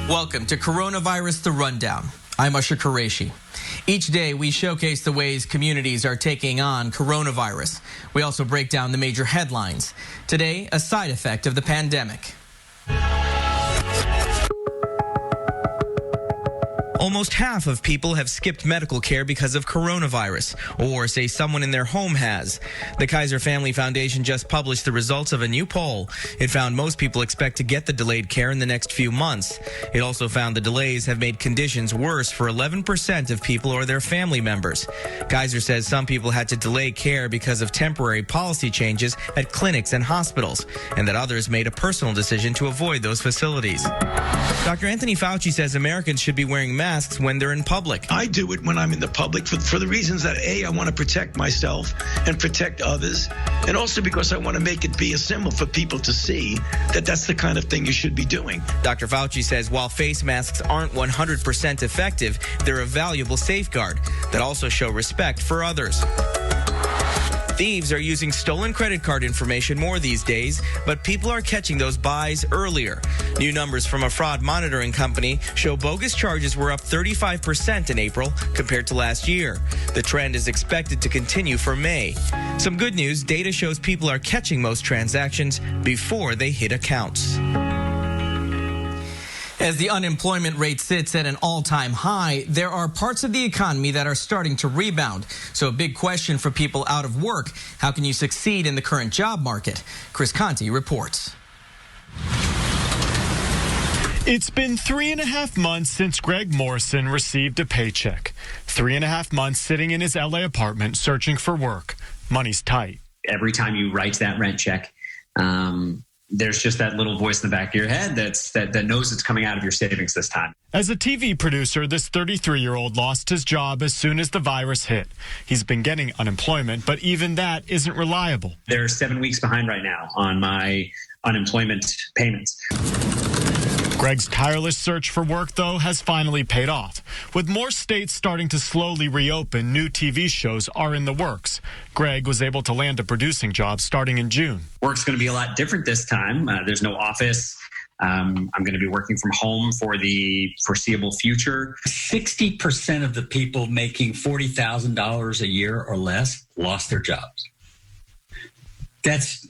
Welcome to Coronavirus The Rundown. I'm Usher Qureshi. Each day, we showcase the ways communities are taking on coronavirus. We also break down the major headlines. Today, a side effect of the pandemic. Almost half of people have skipped medical care because of coronavirus, or say someone in their home has. The Kaiser Family Foundation just published the results of a new poll. It found most people expect to get the delayed care in the next few months. It also found the delays have made conditions worse for 11% of people or their family members. Kaiser says some people had to delay care because of temporary policy changes at clinics and hospitals, and that others made a personal decision to avoid those facilities. Dr. Anthony Fauci says Americans should be wearing masks when they're in public. I do it when I'm in the public for the reasons that, A, I want to protect myself and protect others, and also because I want to make it be a symbol for people to see that that's the kind of thing you should be doing. Dr. Fauci says while face masks aren't 100% effective, they're a valuable safeguard that also show respect for others. Thieves are using stolen credit card information more these days, but people are catching those buys earlier. New numbers from a fraud monitoring company show bogus charges were up 35% in April compared to last year. The trend is expected to continue for May. Some good news, data shows people are catching most transactions before they hit accounts. As the unemployment rate sits at an all-time high, there are parts of the economy that are starting to rebound. So a big question for people out of work, how can you succeed in the current job market? Chris Conti reports. It's been 3.5 months since Greg Morrison received a paycheck. 3.5 months sitting in his LA apartment searching for work. Money's tight. Every time you write that rent check, there's just that little voice in the back of your head that knows it's coming out of your savings this time. As a TV producer, this 33-year-old lost his job as soon as the virus hit. He's been getting unemployment, but even that isn't reliable. They're 7 weeks behind right now on my unemployment payments. Greg's tireless search for work, though, has finally paid off. With more states starting to slowly reopen, new TV shows are in the works. Greg was able to land a producing job starting in June. Work's going to be a lot different this time. There's no office. I'm going to be working from home for the foreseeable future. 60% of the people making $40,000 a year or less lost their jobs. That's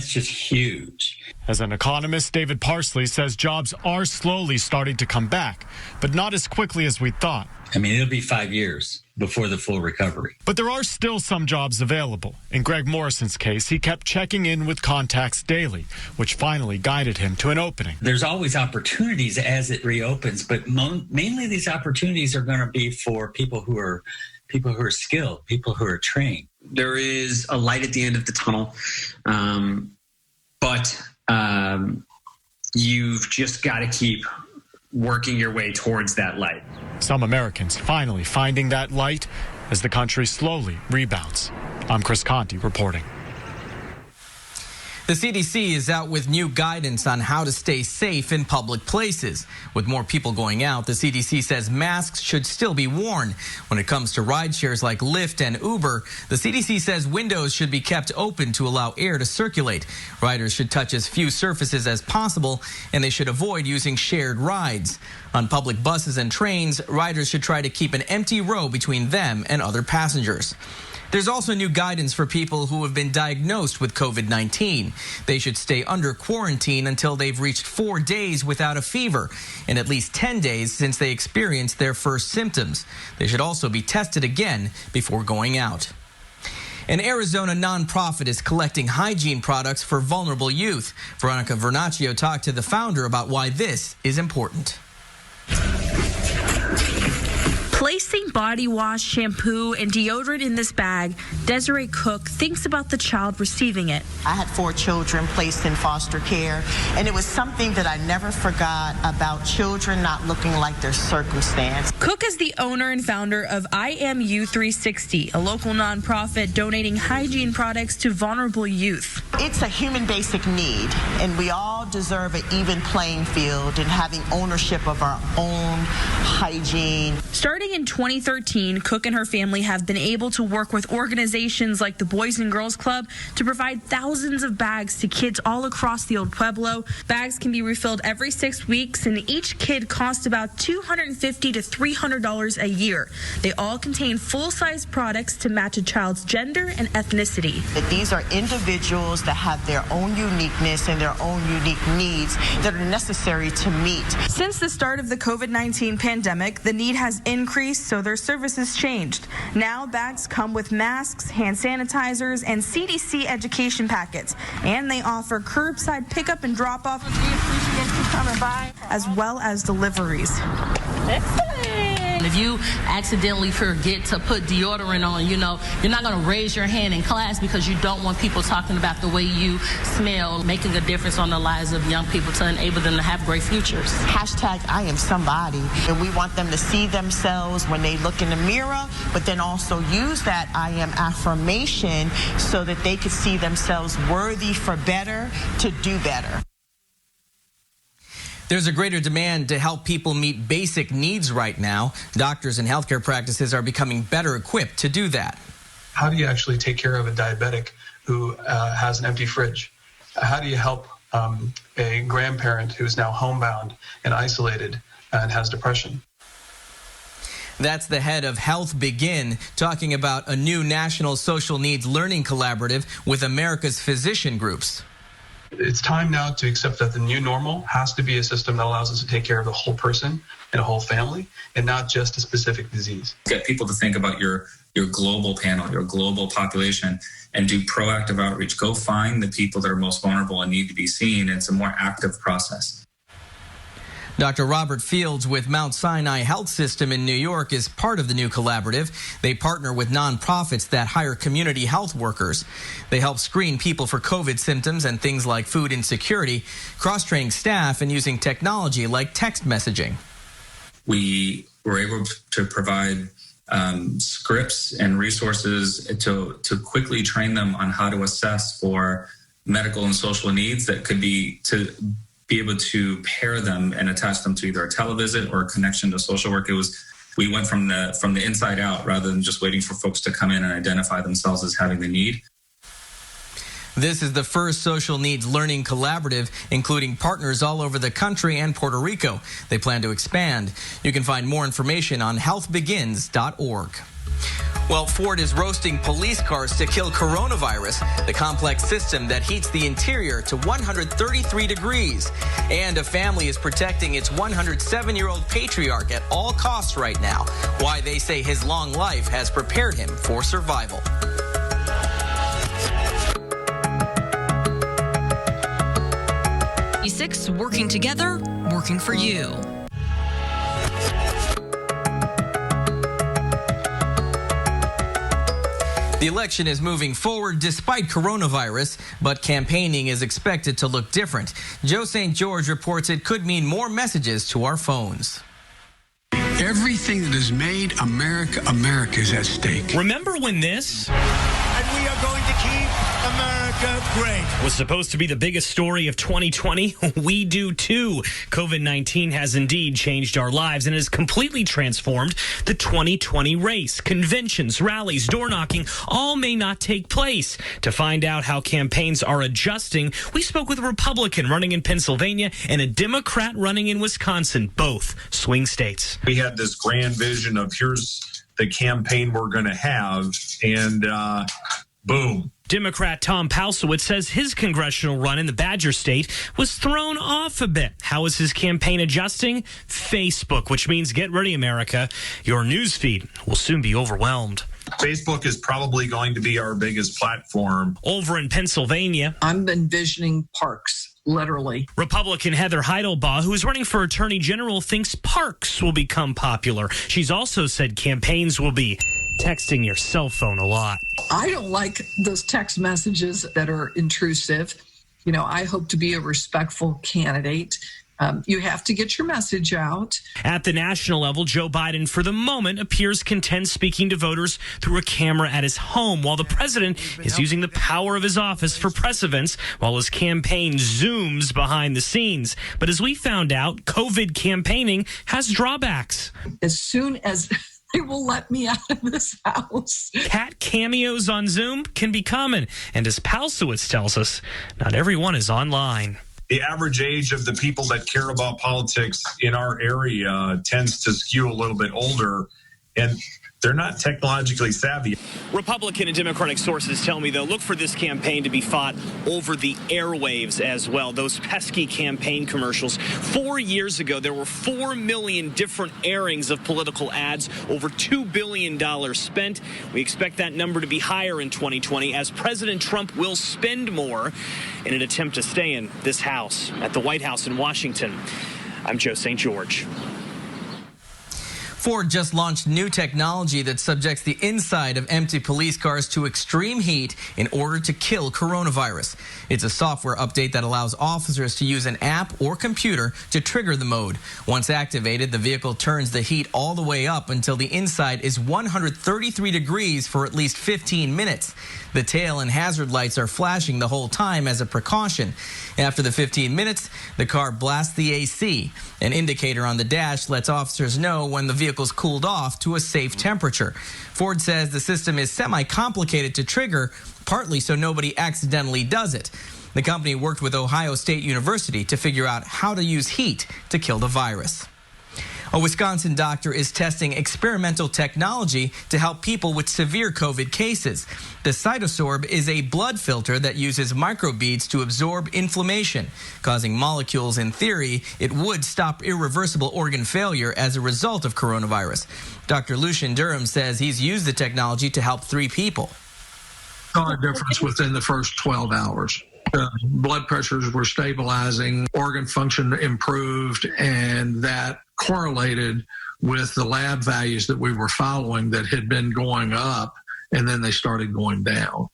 just huge. As an economist, David Parsley says jobs are slowly starting to come back, but not as quickly as we thought. I mean, it'll be 5 years before the full recovery. But there are still some jobs available. In Greg Morrison's case, he kept checking in with contacts daily, which finally guided him to an opening. There's always opportunities as it reopens, but mainly these opportunities are going to be for people who are skilled, people who are trained. There is a light at the end of the tunnel, but you've just got to keep working your way towards that light. Some Americans finally finding that light as the country slowly rebounds. I'm Chris Conti reporting. The CDC is out with new guidance on how to stay safe in public places. With more people going out, the CDC says masks should still be worn. When it comes to ride shares like Lyft and Uber, the CDC says windows should be kept open to allow air to circulate. Riders should touch as few surfaces as possible, and they should avoid using shared rides. On public buses and trains, riders should try to keep an empty row between them and other passengers. There's also new guidance for people who have been diagnosed with COVID-19. They should stay under quarantine until they've reached 4 days without a fever and at least 10 days since they experienced their first symptoms. They should also be tested again before going out. An Arizona nonprofit is collecting hygiene products for vulnerable youth. Veronica Vernaccio talked to the founder about why this is important. Placing body wash, shampoo, and deodorant in this bag, Desiree Cook thinks about the child receiving it. I had 4 children placed in foster care, and it was something that I never forgot about children not looking like their circumstance. Cook is the owner and founder of IMU 360, a local nonprofit donating hygiene products to vulnerable youth. It's a human basic need, and we all deserve an even playing field and having ownership of our own hygiene. Starting in 2013, Cook and her family have been able to work with organizations like the Boys and Girls Club to provide thousands of bags to kids all across the Old Pueblo. Bags can be refilled every 6 weeks, and each kid costs about $250 to $300 a year. They all contain full-size products to match a child's gender and ethnicity. These are individuals that have their own uniqueness and their own unique needs that are necessary to meet. Since the start of the COVID-19 pandemic, the need has increased, so their services changed. Now bags come with masks, hand sanitizers, and CDC education packets, and they offer curbside pickup and drop-off. We appreciate you coming by, as well as deliveries. If you accidentally forget to put deodorant on, you're not going to raise your hand in class because you don't want people talking about the way you smell, making a difference on the lives of young people to enable them to have great futures. Hashtag I am somebody. And we want them to see themselves when they look in the mirror, but then also use that I am affirmation so that they could see themselves worthy for better, to do better. There's a greater demand to help people meet basic needs right now. Doctors and healthcare practices are becoming better equipped to do that. How do you actually take care of a diabetic who has an empty fridge? How do you help a grandparent who's now homebound and isolated and has depression? That's the head of Health Begin talking about a new national social needs learning collaborative with America's physician groups. It's time now to accept that the new normal has to be a system that allows us to take care of the whole person and a whole family and not just a specific disease. Get people to think about your global panel, your global population, and do proactive outreach. Go find the people that are most vulnerable and need to be seen. It's a more active process. Dr. Robert Fields with Mount Sinai Health System in New York is part of the new collaborative. They partner with nonprofits that hire community health workers. They help screen people for COVID symptoms and things like food insecurity, cross-training staff, and using technology like text messaging. We were able to provide scripts and resources to quickly train them on how to assess for medical and social needs that could be able to pair them and attach them to either a televisit or a connection to social work. We went from the inside out rather than just waiting for folks to come in and identify themselves as having the need. This is the first social needs learning collaborative, including partners all over the country and Puerto Rico. They plan to expand. You can find more information on healthbegins.org. Well, Ford is roasting police cars to kill coronavirus, the complex system that heats the interior to 133 degrees. And a family is protecting its 107-year-old patriarch at all costs right now. Why they say his long life has prepared him for survival. Working together, working for you. The election is moving forward despite coronavirus, but campaigning is expected to look different. Joe St. George reports it could mean more messages to our phones. Everything that has made America, America is at stake. Remember when this? And we are going to keep America great. Was supposed to be the biggest story of 2020? We do too. COVID-19 has indeed changed our lives and has completely transformed the 2020 race. Conventions, rallies, door knocking, all may not take place. To find out how campaigns are adjusting, we spoke with a Republican running in Pennsylvania and a Democrat running in Wisconsin, both swing states. We had this grand vision of here's the campaign we're going to have, and boom. Democrat Tom Pausewitz says his congressional run in the Badger State was thrown off a bit. How is his campaign adjusting? Facebook, which means get ready, America. Your news feed will soon be overwhelmed. Facebook is probably going to be our biggest platform. Over in Pennsylvania, I'm envisioning parks. Literally. Republican Heather Heidelbaugh, who is running for Attorney General, thinks parks will become popular. She's also said campaigns will be texting your cell phone a lot. I don't like those text messages that are intrusive. You know, I hope to be a respectful candidate, You have to get your message out. At the national level, Joe Biden, for the moment, appears content speaking to voters through a camera at his home, while the president is using the power of his office for press events while his campaign zooms behind the scenes. But as we found out, COVID campaigning has drawbacks. As soon as they will let me out of this house. Cat cameos on Zoom can be common. And as Palsowitz tells us, not everyone is online. The average age of the people that care about politics in our area tends to skew a little bit older, and they're not technologically savvy. Republican and Democratic sources tell me, though, look for this campaign to be fought over the airwaves as well. Those pesky campaign commercials. 4 years ago, there were 4 million different airings of political ads, over $2 billion spent. We expect that number to be higher in 2020 as President Trump will spend more in an attempt to stay in this house at the White House in Washington. I'm Joe St. George. Ford just launched new technology that subjects the inside of empty police cars to extreme heat in order to kill coronavirus. It's a software update that allows officers to use an app or computer to trigger the mode. Once activated, the vehicle turns the heat all the way up until the inside is 133 degrees for at least 15 minutes. The tail and hazard lights are flashing the whole time as a precaution. After the 15 minutes, the car blasts the AC. An indicator on the dash lets officers know when the vehicle's cooled off to a safe temperature. Ford says the system is semi-complicated to trigger, partly so nobody accidentally does it. The company worked with Ohio State University to figure out how to use heat to kill the virus. A Wisconsin doctor is testing experimental technology to help people with severe COVID cases. The Cytosorb is a blood filter that uses microbeads to absorb inflammation, causing molecules. In theory, it would stop irreversible organ failure as a result of coronavirus. Dr. Lucian Durham says he's used the technology to help 3 people. Saw a difference within the first 12 hours. Blood pressures were stabilizing, organ function improved, and that correlated with the lab values that we were following that had been going up, and then they started going down.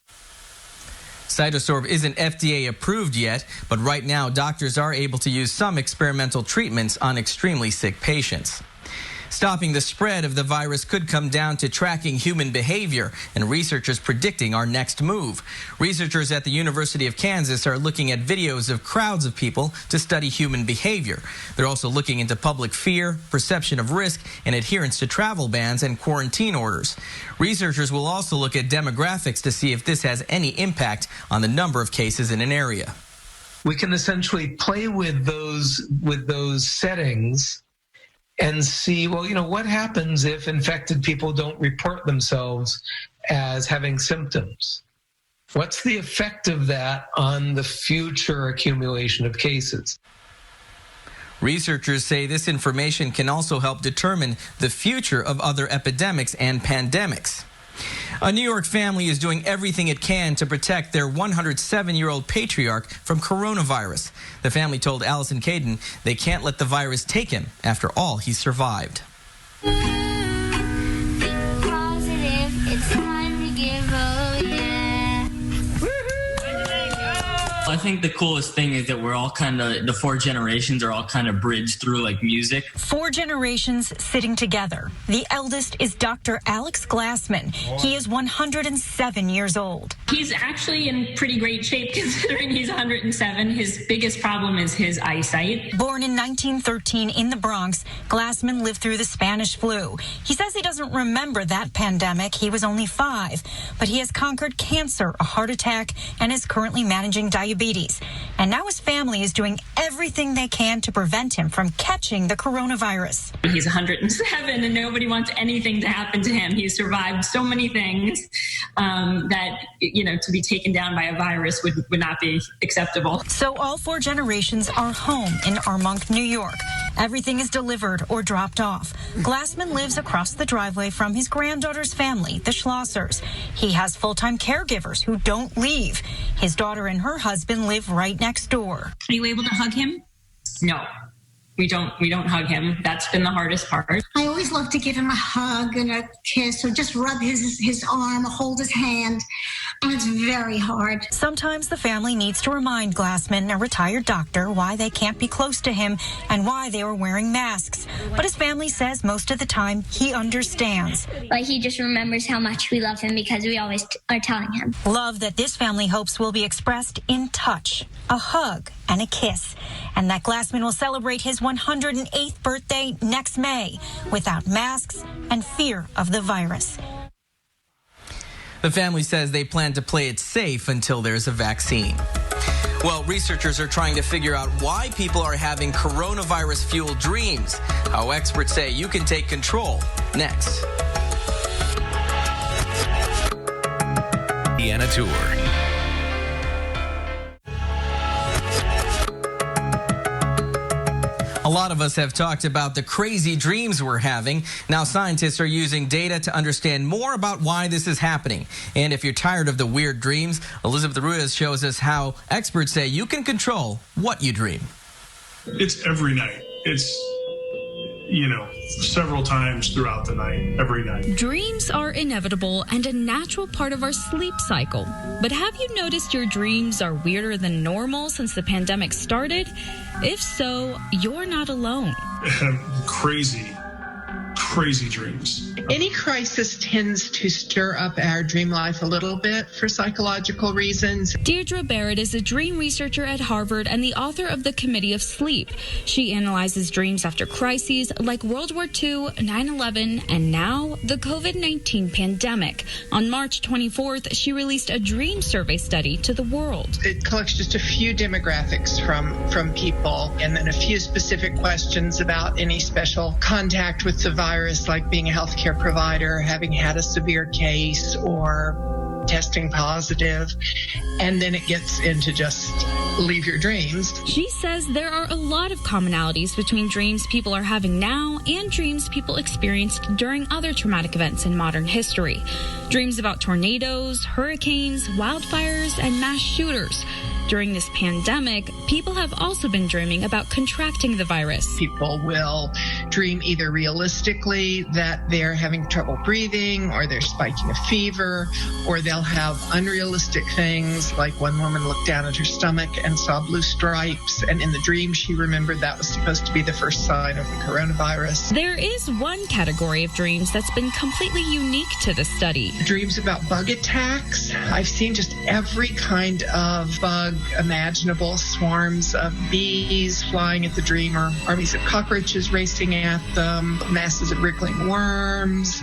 Cytosorb isn't FDA approved yet, but right now doctors are able to use some experimental treatments on extremely sick patients. Stopping the spread of the virus could come down to tracking human behavior, and researchers predicting our next move. Researchers at the University of Kansas are looking at videos of crowds of people to study human behavior. They're also looking into public fear, perception of risk, and adherence to travel bans and quarantine orders. Researchers will also look at demographics to see if this has any impact on the number of cases in an area. We can essentially play with those settings and see, well, what happens if infected people don't report themselves as having symptoms? What's the effect of that on the future accumulation of cases? Researchers say this information can also help determine the future of other epidemics and pandemics. A New York family is doing everything it can to protect their 107-year-old patriarch from coronavirus. The family told Allison Caden they can't let the virus take him. After all, he survived. Think positive, it's time to give, oh yeah. I think the coolest thing is that we're all the 4 generations are all bridged through like music. 4 generations sitting together. The eldest is Dr. Alex Glassman. He is 107 years old. He's actually in pretty great shape considering he's 107. His biggest problem is his eyesight. Born in 1913 in the Bronx, Glassman lived through the Spanish flu. He says he doesn't remember that pandemic. He was only 5, but he has conquered cancer, a heart attack, and is currently managing diabetes. And now his family is doing everything they can to prevent him from catching the coronavirus. He's 107 and nobody wants anything to happen to him. He's survived so many things that, to be taken down by a virus would not be acceptable. So all 4 generations are home in Armonk, New York. Everything is delivered or dropped off. Glassman lives across the driveway from his granddaughter's family, the Schlossers. He has full-time caregivers who don't leave. His daughter and her husband live right next door. Are you able to hug him? No. we don't hug him. That's been the hardest part. I always love to give him a hug and a kiss or just rub his arm, hold his hand, and it's very hard. Sometimes the family needs to remind Glassman, a retired doctor, why they can't be close to him and why they were wearing masks. But his family says most of the time he understands. But he just remembers how much we love him because we always are telling him. Love that this family hopes will be expressed in touch, a hug and a kiss, and that Glassman will celebrate his 108th birthday next May without masks and fear of the virus. The family says they plan to play it safe until there's a vaccine. Well, researchers are trying to figure out why people are having coronavirus-fueled dreams. How experts say you can take control. Next. Indiana Tour. A lot of us have talked about the crazy dreams we're having. Now scientists are using data to understand more about why this is happening. And if you're tired of the weird dreams, Elizabeth Ruiz shows us how experts say you can control what you dream. It's every night. It's, several times throughout the night, every night. Dreams are inevitable and a natural part of our sleep cycle. But have you noticed your dreams are weirder than normal since the pandemic started? If so, you're not alone. Crazy dreams. Any crisis tends to stir up our dream life a little bit for psychological reasons. Deirdre Barrett is a dream researcher at Harvard and the author of The Committee of Sleep. She analyzes dreams after crises like World War II, 9/11, and now the COVID-19 pandemic. On March 24th, she released a dream survey study to the world. It collects just a few demographics from people and then a few specific questions about any special contact with the virus, like being a healthcare provider, having had a severe case, or testing positive. And then it gets into just leave your dreams. She says there are a lot of commonalities between dreams people are having now and dreams people experienced during other traumatic events in modern history. Dreams about tornadoes, hurricanes, wildfires, and mass shooters. During this pandemic, people have also been dreaming about contracting the virus. People will dream either realistically that they're having trouble breathing or they're spiking a fever, or they'll have unrealistic things like one woman looked down at her stomach and saw blue stripes, and in the dream she remembered that was supposed to be the first sign of the coronavirus. There is one category of dreams that's been completely unique to the study. Dreams about bug attacks. I've seen just every kind of bug imaginable, swarms of bees flying at the dream, or armies of cockroaches racing at them, masses of wriggling worms,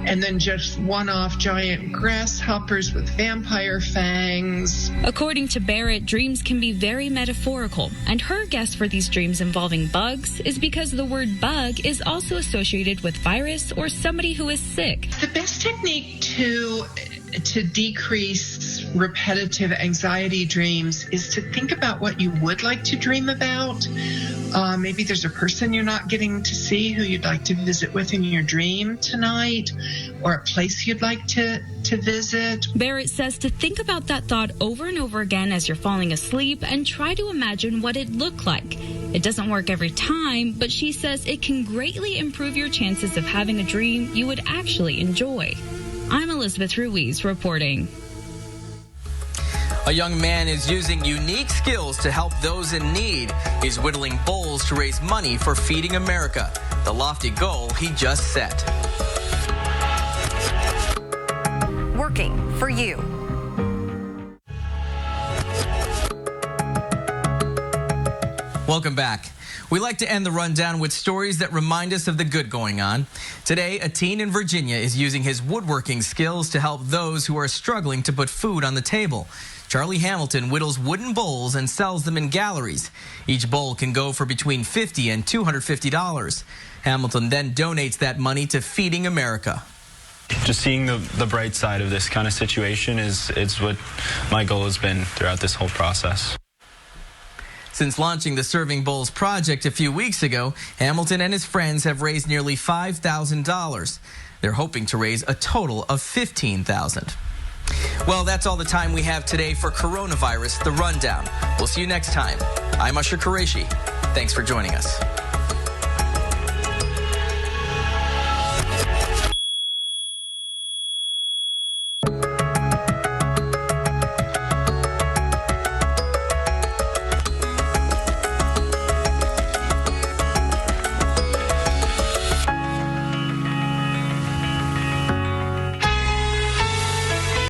and then just one-off giant grasshoppers with vampire fangs. According to Barrett, dreams can be very metaphorical, and her guess for these dreams involving bugs is because the word bug is also associated with virus or somebody who is sick. The best technique to decrease repetitive anxiety dreams is to think about what you would like to dream about. Maybe there's a person you're not getting to see who you'd like to visit with in your dream tonight, or a place you'd like to visit. Barrett says to think about that thought over and over again as you're falling asleep and try to imagine what it looked like. It doesn't work every time, but she says it can greatly improve your chances of having a dream you would actually enjoy. I'm Elizabeth Ruiz reporting. A young man is using unique skills to help those in need. He's whittling bowls to raise money for Feeding America, the lofty goal he just set. Working for you. Welcome back. We like to end the rundown with stories that remind us of the good going on. Today, a teen in Virginia is using his woodworking skills to help those who are struggling to put food on the table. Charlie Hamilton whittles wooden bowls and sells them in galleries. Each bowl can go for between $50 and $250. Hamilton then donates that money to Feeding America. Just seeing the bright side of this kind of situation is what my goal has been throughout this whole process. Since launching the Serving Bowls project a few weeks ago, Hamilton and his friends have raised nearly $5,000. They're hoping to raise a total of $15,000. Well, that's all the time we have today for Coronavirus, The Rundown. We'll see you next time. I'm Usher Qureshi. Thanks for joining us.